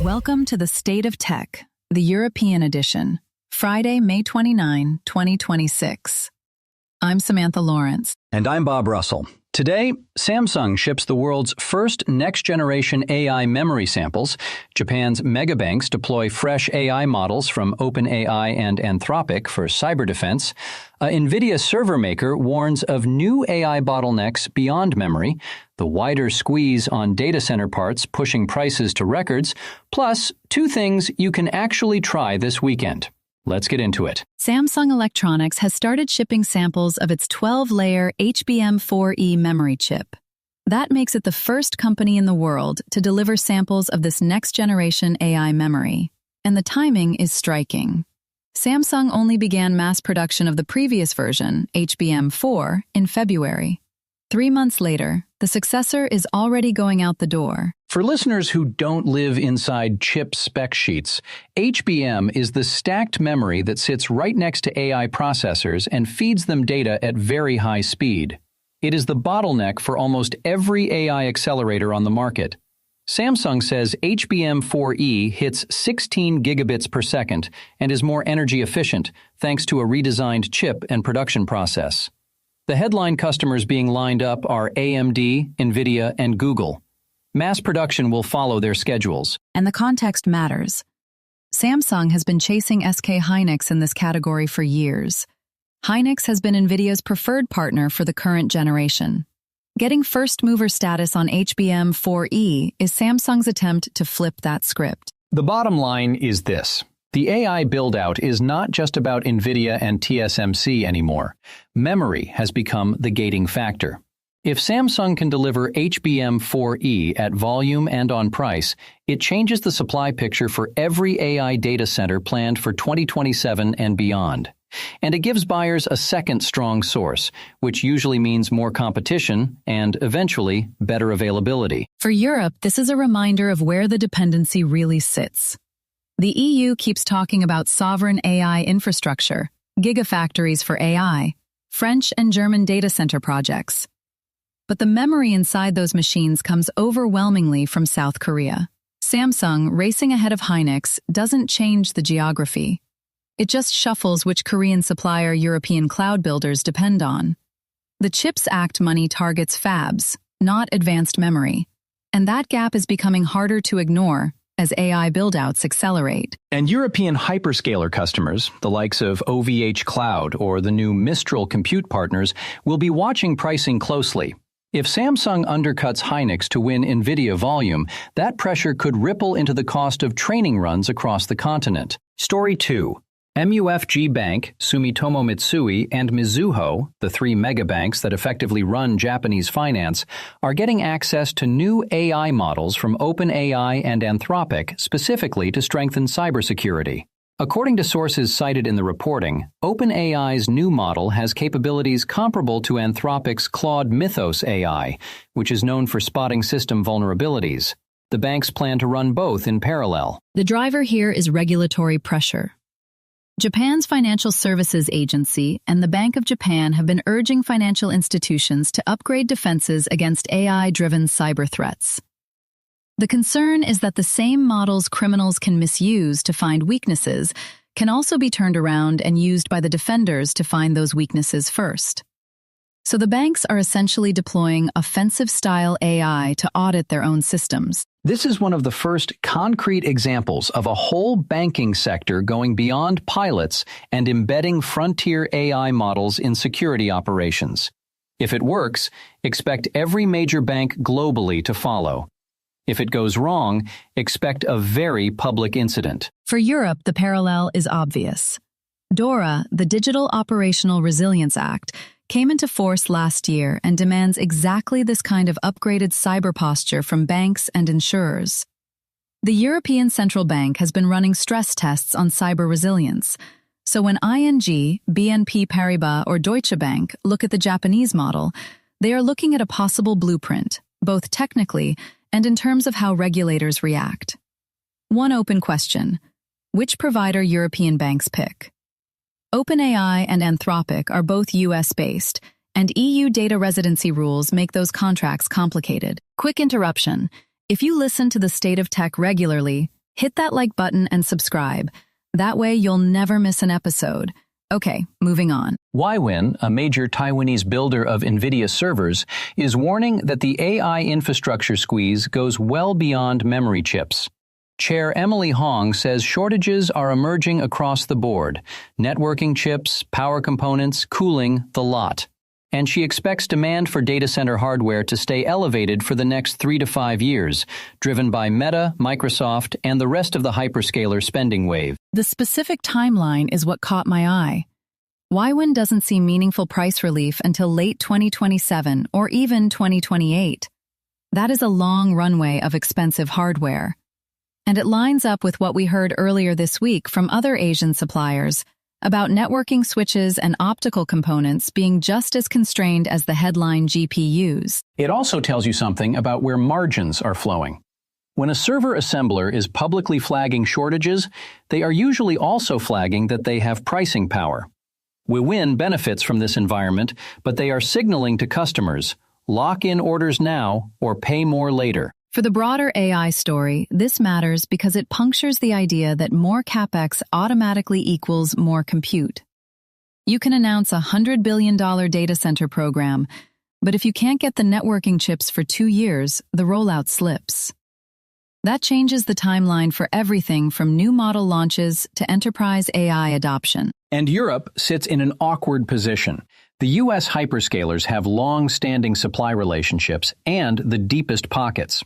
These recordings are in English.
Welcome to the State of Tech, the European edition, Friday, May 29, 2026. I'm Samantha Lawrence. And I'm Bob Russell. Today, Samsung ships the world's first next-generation AI memory samples. Japan's megabanks deploy fresh AI models from OpenAI and Anthropic for cyber defense. Nvidia server maker warns of new AI bottlenecks beyond memory. The wider squeeze on data center parts pushing prices to records. Plus, two things you can actually try this weekend. Let's get into it. Samsung Electronics has started shipping samples of its 12-layer HBM4E memory chip. That makes it the first company in the world to deliver samples of this next-generation AI memory. And the timing is striking. Samsung only began mass production of the previous version, HBM4, in February. 3 months later, the successor is already going out the door. For listeners who don't live inside chip spec sheets, HBM is the stacked memory that sits right next to AI processors and feeds them data at very high speed. It is the bottleneck for almost every AI accelerator on the market. Samsung says HBM4E hits 16 gigabits per second and is more energy efficient thanks to a redesigned chip and production process. The headline customers being lined up are AMD, Nvidia, and Google. Mass production will follow their schedules. And the context matters. Samsung has been chasing SK Hynix in this category for years. Hynix has been Nvidia's preferred partner for the current generation. Getting first-mover status on HBM4E is Samsung's attempt to flip that script. The bottom line is this. The AI build-out is not just about Nvidia and TSMC anymore. Memory has become the gating factor. If Samsung can deliver HBM4E at volume and on price, it changes the supply picture for every AI data center planned for 2027 and beyond. And it gives buyers a second strong source, which usually means more competition and, eventually, better availability. For Europe, this is a reminder of where the dependency really sits. The EU keeps talking about sovereign AI infrastructure, gigafactories for AI, French and German data center projects. But the memory inside those machines comes overwhelmingly from South Korea. Samsung, racing ahead of Hynix, doesn't change the geography. It just shuffles which Korean supplier European cloud builders depend on. The CHIPS Act money targets fabs, not advanced memory. And that gap is becoming harder to ignore as AI build-outs accelerate. And European hyperscaler customers, the likes of OVH Cloud or the new Mistral compute partners, will be watching pricing closely. If Samsung undercuts Hynix to win Nvidia volume, that pressure could ripple into the cost of training runs across the continent. Story 2. MUFG Bank, Sumitomo Mitsui, and Mizuho, the three megabanks that effectively run Japanese finance, are getting access to new AI models from OpenAI and Anthropic specifically to strengthen cybersecurity. According to sources cited in the reporting, OpenAI's new model has capabilities comparable to Anthropic's Claude Mythos AI, which is known for spotting system vulnerabilities. The banks plan to run both in parallel. The driver here is regulatory pressure. Japan's Financial Services Agency and the Bank of Japan have been urging financial institutions to upgrade defenses against AI-driven cyber threats. The concern is that the same models criminals can misuse to find weaknesses can also be turned around and used by the defenders to find those weaknesses first. So the banks are essentially deploying offensive-style AI to audit their own systems. This is one of the first concrete examples of a whole banking sector going beyond pilots and embedding frontier AI models in security operations. If it works, expect every major bank globally to follow. If it goes wrong, expect a very public incident. For Europe, the parallel is obvious. DORA, the Digital Operational Resilience Act, came into force last year and demands exactly this kind of upgraded cyber posture from banks and insurers. The European Central Bank has been running stress tests on cyber resilience, so when ING, BNP Paribas, or Deutsche Bank look at the Japanese model, they are looking at a possible blueprint, both technically and in terms of how regulators react. One open question: which provider European banks pick? OpenAI and Anthropic are both US-based, And EU data residency rules make those contracts complicated. Quick interruption. If you listen to the State of Tech regularly, hit that like button and subscribe. That way you'll never miss an episode. Okay, moving on. Wiwynn, a major Taiwanese builder of Nvidia servers, is warning that the AI infrastructure squeeze goes well beyond memory chips. Chair Emily Hong says shortages are emerging across the board: networking chips, power components, cooling, the lot. And she expects demand for data center hardware to stay elevated for the next 3 to 5 years, driven by Meta, Microsoft, and the rest of the hyperscaler spending wave. The specific timeline is what caught my eye. Wiwynn doesn't see meaningful price relief until late 2027 or even 2028. That is a long runway of expensive hardware. And it lines up with what we heard earlier this week from other Asian suppliers about networking switches and optical components being just as constrained as the headline GPUs. It also tells you something about where margins are flowing. When a server assembler is publicly flagging shortages, they are usually also flagging that they have pricing power. Wiwynn benefits from this environment, but they are signaling to customers, lock in orders now or pay more later. For the broader AI story, this matters because it punctures the idea that more CapEx automatically equals more compute. You can announce a $100 billion data center program, but if you can't get the networking chips for 2 years, the rollout slips. That changes the timeline for everything from new model launches to enterprise AI adoption. And Europe sits in an awkward position. The U.S. hyperscalers have long-standing supply relationships and the deepest pockets.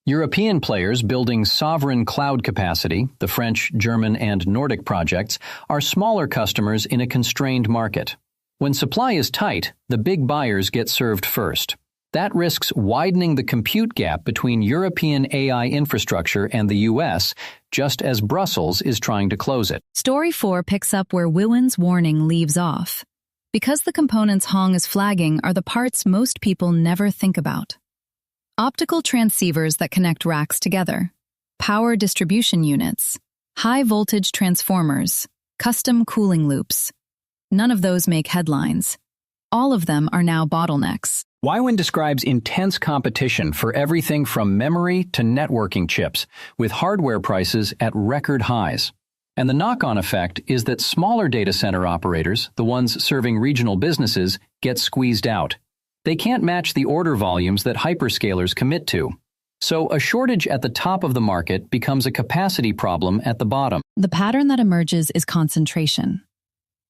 European players building sovereign cloud capacity, the French, German, and Nordic projects, are smaller customers in a constrained market. When supply is tight, the big buyers get served first. That risks widening the compute gap between European AI infrastructure and the U.S., just as Brussels is trying to close it. Story 4 picks up where Wiwynn's warning leaves off. Because the components Hong is flagging are the parts most people never think about. Optical transceivers that connect racks together, power distribution units, high-voltage transformers, custom cooling loops. None of those make headlines. All of them are now bottlenecks. Wiwynn describes intense competition for everything from memory to networking chips, with hardware prices at record highs. And the knock-on effect is that smaller data center operators, the ones serving regional businesses, get squeezed out. They can't match the order volumes that hyperscalers commit to. So a shortage at the top of the market becomes a capacity problem at the bottom. The pattern that emerges is concentration.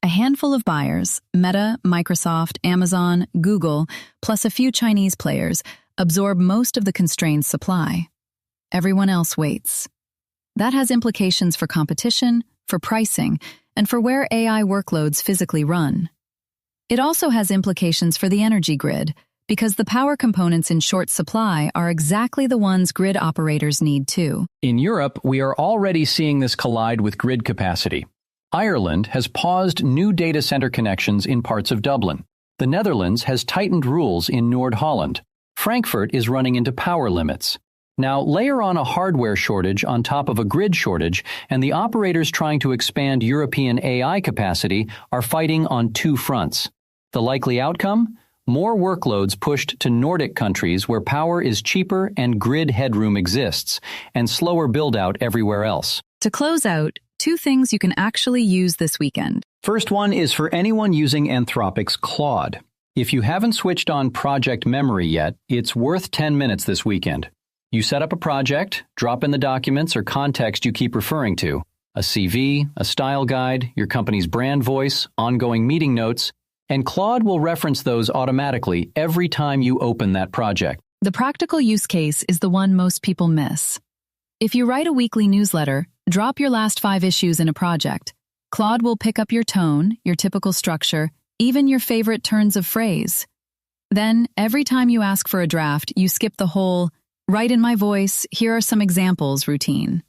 A handful of buyers, Meta, Microsoft, Amazon, Google, plus a few Chinese players, absorb most of the constrained supply. Everyone else waits. That has implications for competition, for pricing, and for where AI workloads physically run. It also has implications for the energy grid, because the power components in short supply are exactly the ones grid operators need too. In Europe, we are already seeing this collide with grid capacity. Ireland has paused new data center connections in parts of Dublin. The Netherlands has tightened rules in Noord-Holland. Frankfurt is running into power limits. Now, layer on a hardware shortage on top of a grid shortage, and the operators trying to expand European AI capacity are fighting on 2 fronts. The likely outcome? More workloads pushed to Nordic countries where power is cheaper and grid headroom exists, and slower build-out everywhere else. To close out, 2 things you can actually use this weekend. First one is for anyone using Anthropic's Claude. If you haven't switched on project memory yet, it's worth 10 minutes this weekend. You set up a project, drop in the documents or context you keep referring to, a CV, a style guide, your company's brand voice, ongoing meeting notes, and Claude will reference those automatically every time you open that project. The practical use case is the one most people miss. If you write a weekly newsletter, drop your last 5 issues in a project. Claude will pick up your tone, your typical structure, even your favorite turns of phrase. Then, every time you ask for a draft, you skip the whole, write in my voice, here are some examples routine.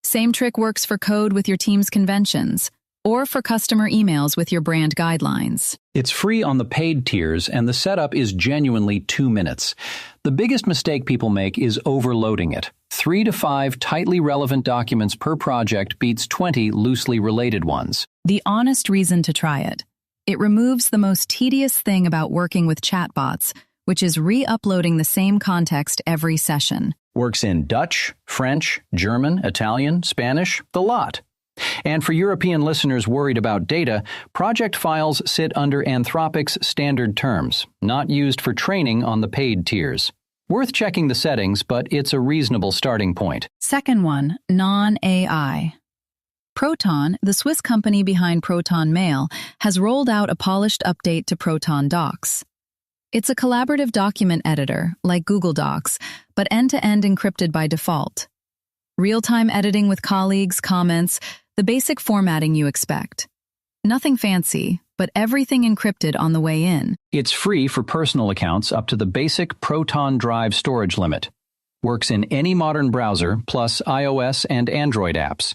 Same trick works for code with your team's conventions, or for customer emails with your brand guidelines. It's free on the paid tiers, and the setup is genuinely 2 minutes. The biggest mistake people make is overloading it. 3 to 5 tightly relevant documents per project beats 20 loosely related ones. The honest reason to try it. It removes the most tedious thing about working with chatbots, which is re-uploading the same context every session. Works in Dutch, French, German, Italian, Spanish, the lot. And for European listeners worried about data, project files sit under Anthropic's standard terms, not used for training on the paid tiers. Worth checking the settings, but it's a reasonable starting point. Second one, non-AI. Proton, the Swiss company behind Proton Mail, has rolled out a polished update to Proton Docs. It's a collaborative document editor, like Google Docs, but end-to-end encrypted by default. Real-time editing with colleagues, comments, the basic formatting you expect. Nothing fancy, but everything encrypted on the way in. It's free for personal accounts up to the basic Proton Drive storage limit. Works in any modern browser, plus iOS and Android apps.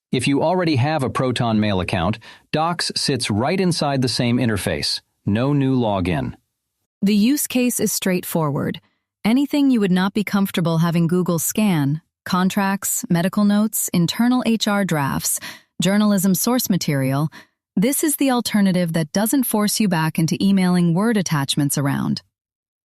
If you already have a Proton Mail account, Docs sits right inside the same interface. No new login. The use case is straightforward. Anything you would not be comfortable having Google scan, contracts, medical notes, internal HR drafts, journalism source material, this is the alternative that doesn't force you back into emailing Word attachments around.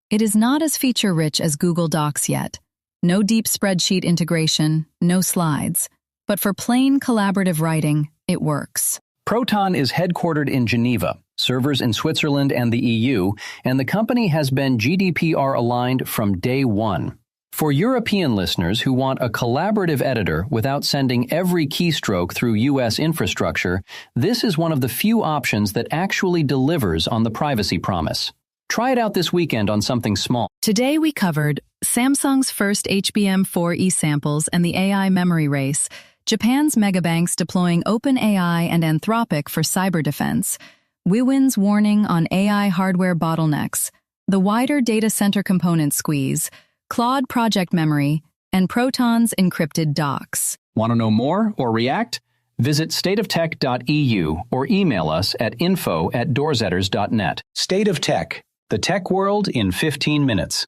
It is not as feature-rich as Google Docs yet. No deep spreadsheet integration, no slides. But for plain collaborative writing, it works. Proton is headquartered in Geneva, servers in Switzerland and the EU, and the company has been GDPR-aligned from day one. For European listeners who want a collaborative editor without sending every keystroke through U.S. infrastructure, this is one of the few options that actually delivers on the privacy promise. Try it out this weekend on something small. Today we covered Samsung's first HBM4E samples and the AI memory race, Japan's megabanks deploying OpenAI and Anthropic for cyber defense, Wiwynn's warning on AI hardware bottlenecks, the wider data center component squeeze, Claude project memory, and Proton's encrypted docs. Want to know more or react? Visit stateoftech.eu or email us at info@doorzetters.net. State of Tech, the tech world in 15 minutes.